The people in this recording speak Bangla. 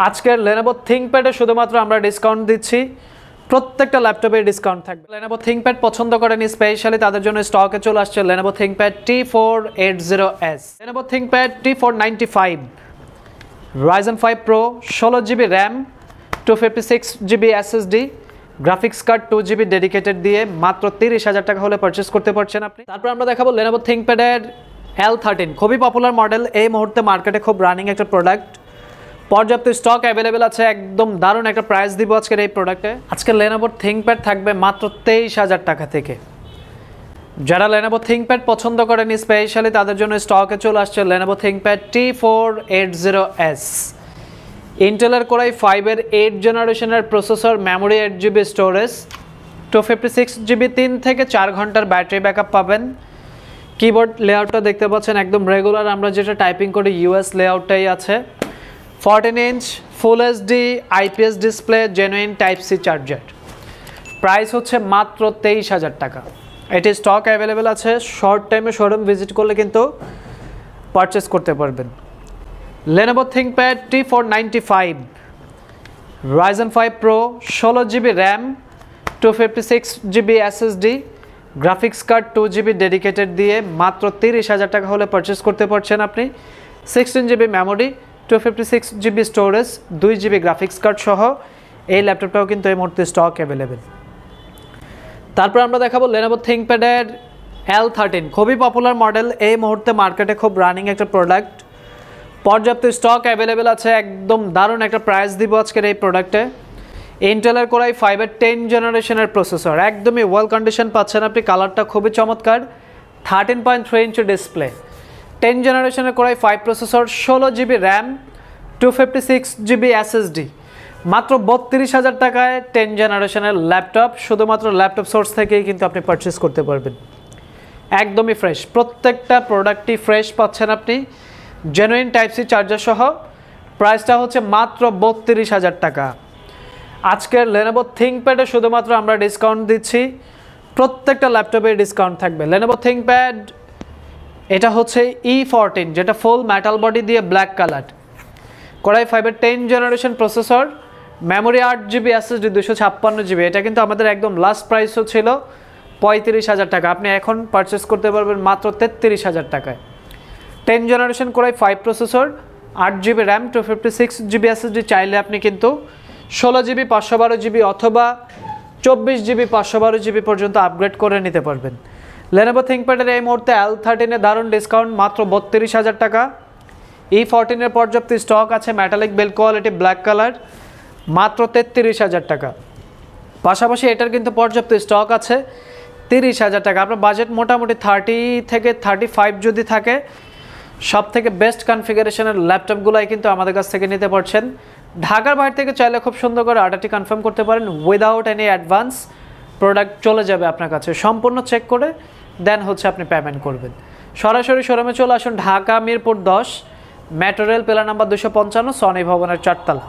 আজকের Lenovo ThinkPad এ শুধুমাত্র আমরা ডিসকাউন্ট দিচ্ছি, প্রত্যেকটা ল্যাপটপে ডিসকাউন্ট থাকবে। Lenovo ThinkPad পছন্দ করেন স্পেশালি তাদের জন্য স্টকে চলে আসছে Lenovo ThinkPad T480S, Lenovo ThinkPad T495, Ryzen 5 Pro, 16GB RAM, 256GB SSD, graphics card 2GB dedicated দিয়ে মাত্র 30,000 টাকা হলে পারচেজ করতে পারছেন আপনি। তারপর আমরা দেখাবো Lenovo ThinkPad এর L13, খুবই পপুলার মডেল, এই মুহূর্তে মার্কেটে খুব রানিং একটা প্রোডাক্ট, পর্যাপ্ত স্টক অ্যাভেলেবেল আছে, একদম দারুণ একটা প্রাইস দিব আজকের এই প্রোডাক্টে। আজকে Lenovo ThinkPad থাকবে মাত্র 23,000 টাকা থেকে। যারা Lenovo ThinkPad পছন্দ করেন স্পেশালি তাদের জন্য স্টকে চলে আসছে Lenovo ThinkPad T480S, ইন্টেলের কোরাই 5 এর 8 জেনারেশনের processor, memory 8GB storage, 256GB, 3 থেকে 4 ঘন্টার ব্যাটারি ব্যাকআপ পাবেন। কিবোর্ড লেআউটটা দেখতে পাচ্ছেন একদম রেগুলার আমরা যেটা টাইপিং করি ইউএস লেআউটটাই আছে। 14 inch full HD IPS display, genuine type C charger. Price হচ্ছে মাত্র 23,000 টাকা। এটি স্টক অ্যাভেলেবেল আছে, শর্ট টাইমে শোরুম ভিজিট করলে কিন্তু পারচেস করতে পারবেন। Lenovo ThinkPad T495, Ryzen 5 Pro, 16GB RAM, 256GB SSD, graphics card 2GB dedicated দিয়ে মাত্র 30,000 টাকা হলে পারচেস করতে পারছেন আপনি। 16GB memory, 256GB storage, 2GB graphics card সহ এই ল্যাপটপটাও কিন্তু এই মুহূর্তে স্টক অ্যাভেলেবেল। তারপর আমরা দেখাবো Lenovo ThinkPad এর L13, খুবই পপুলার মডেল, এই মুহূর্তে মার্কেটে খুব রানিং একটা প্রোডাক্ট, পর্যাপ্ত স্টক অ্যাভেলেবেল আছে, একদম দারুণ একটা প্রাইস দিব আজকের এই প্রোডাক্টে। ইন্টেলের কোরাই 5 এর 10 জেনারেশনের প্রসেসর, একদমই ওয়েল কন্ডিশন পাচ্ছেন আপনি, কালারটা খুবই চমৎকার, 13.3 ইঞ্চি ডিসপ্লে, 10 জেনারেশনের core i 5 processor, 16GB RAM, 256GB SSD, মাত্র 32,000 টাকায় 10 জেনারেশনের ল্যাপটপ, শুধুমাত্র ল্যাপটপ সোর্স থেকেই কিন্তু আপনি পারচেস করতে পারবেন। একদমই ফ্রেশ, প্রত্যেকটা প্রোডাক্টই ফ্রেশ পাচ্ছেন আপনি, জেনুইন টাইপ সি চার্জার সহ। প্রাইসটা হচ্ছে মাত্র 32,000 টাকা। আজকের Lenovo ThinkPad এ শুধুমাত্র আমরা ডিসকাউন্ট দিচ্ছি, প্রত্যেকটা ল্যাপটপে ডিসকাউন্ট থাকবে। Lenovo ThinkPad এটা হচ্ছে E14, যেটা ফুল মেটাল বডি দিয়ে ব্ল্যাক কালার, কোরাই 5 এর 10 generation processor, memory 8GB SSD, 256GB। এটা কিন্তু আমাদের একদম লাস্ট প্রাইসও ছিল 35,000 টাকা, আপনি এখন পারচেস করতে পারবেন মাত্র 33,000 টাকায়। 10 generation core i 5 processor, 8GB RAM, 256GB SSD, চাইলে আপনি কিন্তু 16GB 512GB অথবা 24GB 512GB পর্যন্ত আপগ্রেড করে নিতে পারবেন। Lenovo ThinkPad এর এই মুহূর্তে L13 এ দারুণ ডিসকাউন্ট, মাত্র 32,000 টাকা। E14 এর পর্যাপ্ত স্টক আছে, মেটালিক বেল কোয়ালিটি ব্ল্যাক কালার, মাত্র 33,000 টাকা। পাশাপাশি এটার কিন্তু পর্যাপ্ত স্টক আছে 30,000 টাকা। আপনার বাজেট মোটামুটি 30 থেকে 35 যদি থাকে, সব থেকে বেস্ট কনফিগারেশনের ল্যাপটপগুলাই কিন্তু আমাদের কাছ থেকে নিতে পারছেন। ঢাকার বাইরে থেকে চাইলে খুব সুন্দর করে অর্ডারটি কনফার্ম করতে পারেন, উইদাউট এনি অ্যাডভান্স প্রোডাক্ট চলে যাবে আপনার কাছে, সম্পূর্ণ চেক করে দেন হচ্ছে আপনি পেমেন্ট করবেন। সরাসরি শোরুমে চলে আসুন, Dhaka Mirpur 10, metro rail pillar number 255, Sony ভবনের 4 তলা।